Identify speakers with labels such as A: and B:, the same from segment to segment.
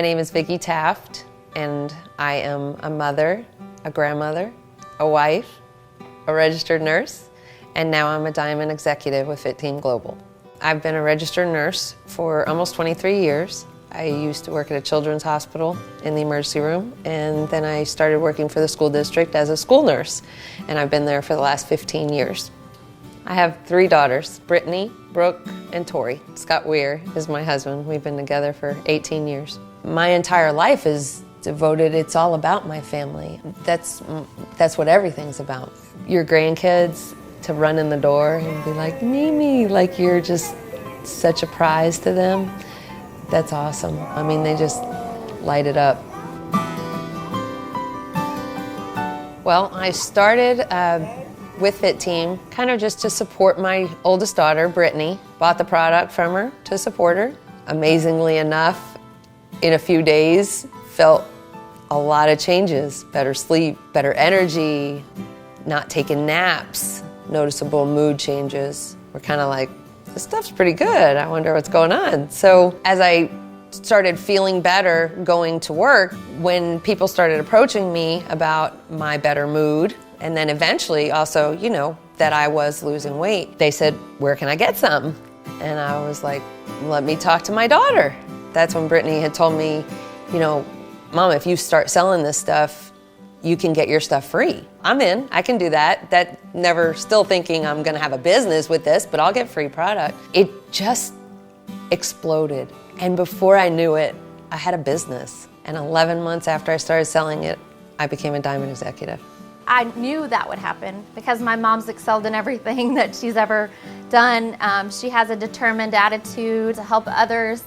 A: My name is Vicki Taft, and I am a mother, a grandmother, a wife, a registered nurse, and now I'm a Diamond Executive with FITTEAM Global. I've been a registered nurse for almost 23 years. I used to work at a children's hospital in the emergency room, and then I started working for the school district as a school nurse, and I've been there for the last 15 years. I have 3 daughters, Brittany, Brooke, and Tori. Scott Weir is my husband. We've been together for 18 years. My entire life is devoted, it's all about my family. That's what everything's about. Your grandkids, to run in the door and be like, Mimi, like you're just such a prize to them. That's awesome. I mean, they just light it up. Well, I started with FITTEAM, kind of just to support my oldest daughter, Brittany. Bought the product from her to support her. Amazingly enough, in a few days, felt a lot of changes. Better sleep, better energy, not taking naps, noticeable mood changes. We're kind of like, this stuff's pretty good. I wonder what's going on. So as I started feeling better going to work, when people started approaching me about my better mood, and then eventually also, you know, that I was losing weight, they said, where can I get some? And I was like, let me talk to my daughter. That's when Brittany had told me, you know, Mom, if you start selling this stuff, you can get your stuff free. I'm in, I can do that. That never still thinking I'm gonna have a business with this, but I'll get free product. It just exploded. And before I knew it, I had a business. And 11 months after I started selling it, I became a Diamond Executive.
B: I knew that would happen because my mom's excelled in everything that she's ever done. She has a determined attitude to help others,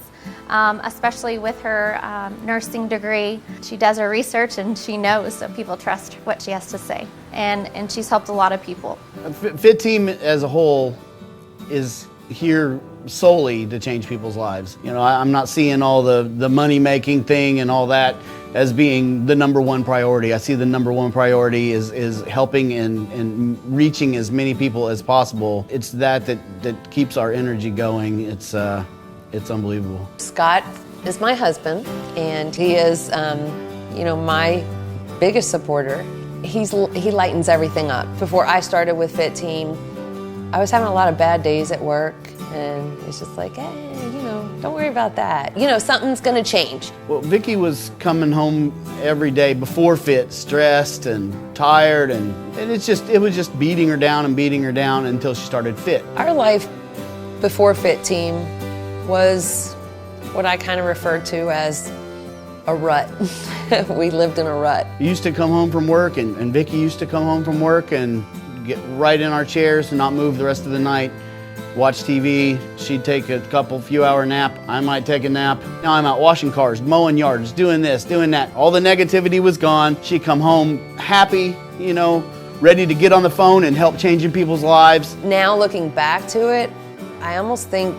B: especially with her nursing degree. She does her research and she knows, so people trust what she has to say. And she's helped a lot of people.
C: FITTEAM as a whole is here solely to change people's lives. You know, I'm not seeing all the money-making thing and all that as being the #1 priority. I see the #1 priority is helping and reaching as many people as possible. It's that keeps our energy going. It's unbelievable.
A: Scott is my husband, and he is, you know, my biggest supporter. He lightens everything up. Before I started with FITTEAM, I was having a lot of bad days at work, and it's just like, hey, you know, don't worry about that. You know, something's gonna change.
C: Well, Vicki was coming home every day before FIT, stressed and tired, and it was just beating her down until she started FIT.
A: Our life before FITTEAM was what I kind of referred to as a rut. We lived in a rut.
C: We used to come home from work, and Vicki used to come home from work and get right in our chairs and not move the rest of the night, watch TV. She'd take a few hour nap. I might take a nap. Now I'm out washing cars, mowing yards, doing this, doing that. All the negativity was gone. She'd come home happy, you know, ready to get on the phone and help changing people's lives.
A: Now looking back to it, I almost think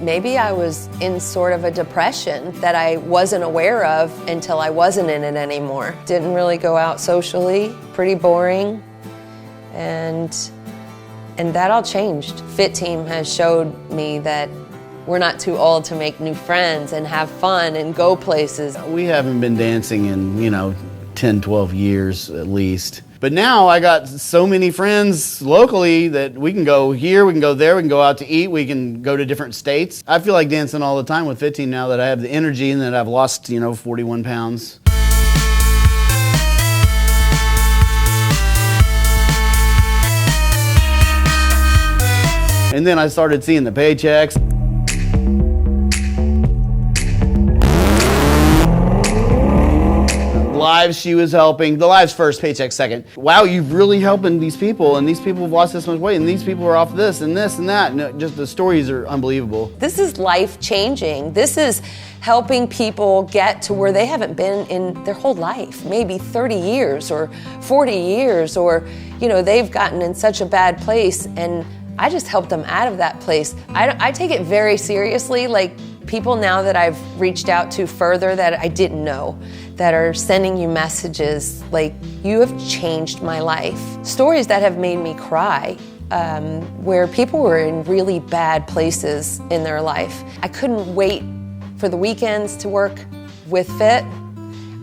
A: maybe I was in sort of a depression that I wasn't aware of until I wasn't in it anymore. Didn't really go out socially, pretty boring, and that all changed. FITTEAM has showed me that we're not too old to make new friends and have fun and go places.
C: We haven't been dancing in, you know, 10, 12 years at least. But now I got so many friends locally that we can go here, we can go there, we can go out to eat, we can go to different states. I feel like dancing all the time with FITTEAM now that I have the energy and that I've lost, you know, 41 pounds. And then I started seeing the paychecks. Lives she was helping, the lives first, paycheck second. Wow, you're really helping these people, and these people have lost this much weight, and these people are off this and this and that. And just the stories are unbelievable.
A: This is life-changing. This is helping people get to where they haven't been in their whole life, maybe 30 years or 40 years, or, you know, they've gotten in such a bad place, and I just helped them out of that place. I take it very seriously, like people now that I've reached out to further that I didn't know, that are sending you messages like, you have changed my life. Stories that have made me cry, where people were in really bad places in their life. I couldn't wait for the weekends to work with Fit.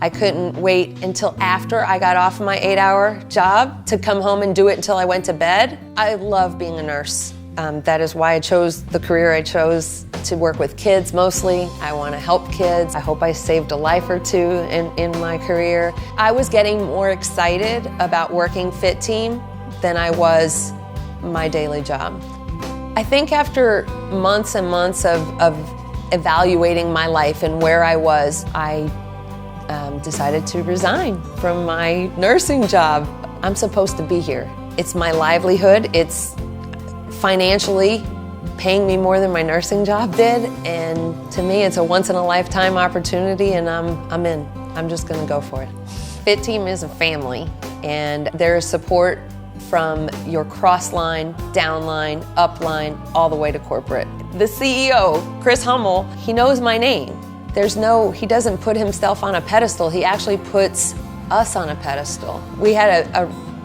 A: I couldn't wait until after I got off my 8-hour job to come home and do it until I went to bed. I love being a nurse. That is why I chose the career I chose, to work with kids mostly. I want to help kids. I hope I saved a life or two in my career. I was getting more excited about working FITTEAM than I was my daily job. I think after months and months of evaluating my life and where I was, I decided to resign from my nursing job. I'm supposed to be here. It's my livelihood. It's financially paying me more than my nursing job did, and to me it's a once-in-a-lifetime opportunity, and I'm in. I'm just going to go for it. FITTEAM is a family, and there is support from your cross-line, down-line, up-line, all the way to corporate. The CEO, Chris Hummel, he knows my name. He doesn't put himself on a pedestal, he actually puts us on a pedestal. We had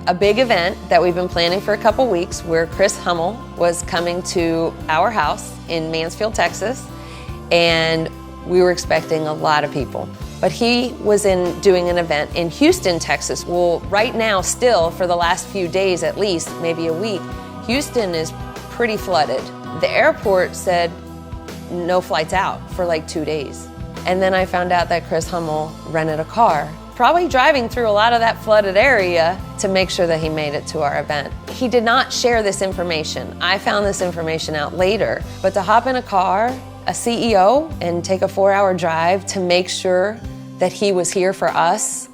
A: a big event that we've been planning for a couple weeks where Chris Hummel was coming to our house in Mansfield, Texas, and we were expecting a lot of people. But he was doing an event in Houston, Texas. Well, right now, still, for the last few days at least, maybe a week, Houston is pretty flooded. The airport said no flights out for like 2 days. And then I found out that Chris Hummel rented a car, probably driving through a lot of that flooded area to make sure that he made it to our event. He did not share this information. I found this information out later, but to hop in a car, a CEO, and take a 4-hour drive to make sure that he was here for us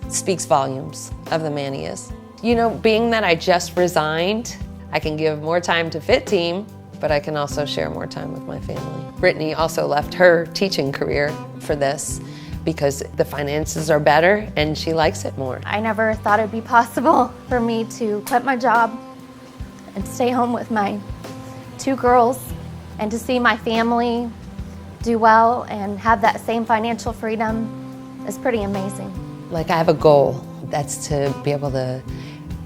A: speaks volumes of the man he is. You know, being that I just resigned, I can give more time to FITTEAM, but I can also share more time with my family. Brittany also left her teaching career for this because the finances are better and she likes it more.
B: I never thought it'd be possible for me to quit my job and stay home with my 2 girls and to see my family do well and have that same financial freedom is pretty amazing.
A: Like, I have a goal, that's to be able to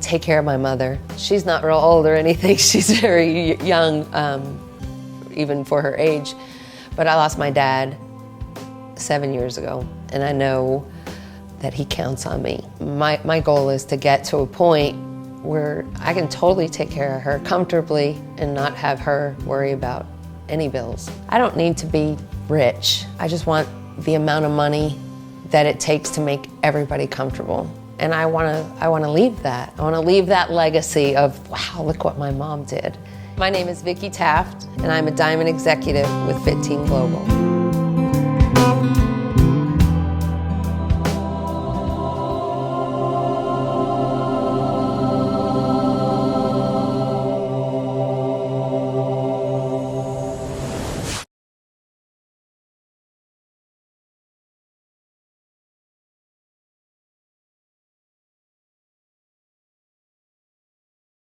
A: take care of my mother. She's not real old or anything, she's very young, even for her age. But I lost my dad 7 years ago, and I know that he counts on me. My goal is to get to a point where I can totally take care of her comfortably and not have her worry about any bills. I don't need to be rich. I just want the amount of money that it takes to make everybody comfortable. And I wanna leave that. I wanna leave that legacy of, wow, look what my mom did. My name is Vicki Taft, and I'm a Diamond Executive with FITTEAM Global.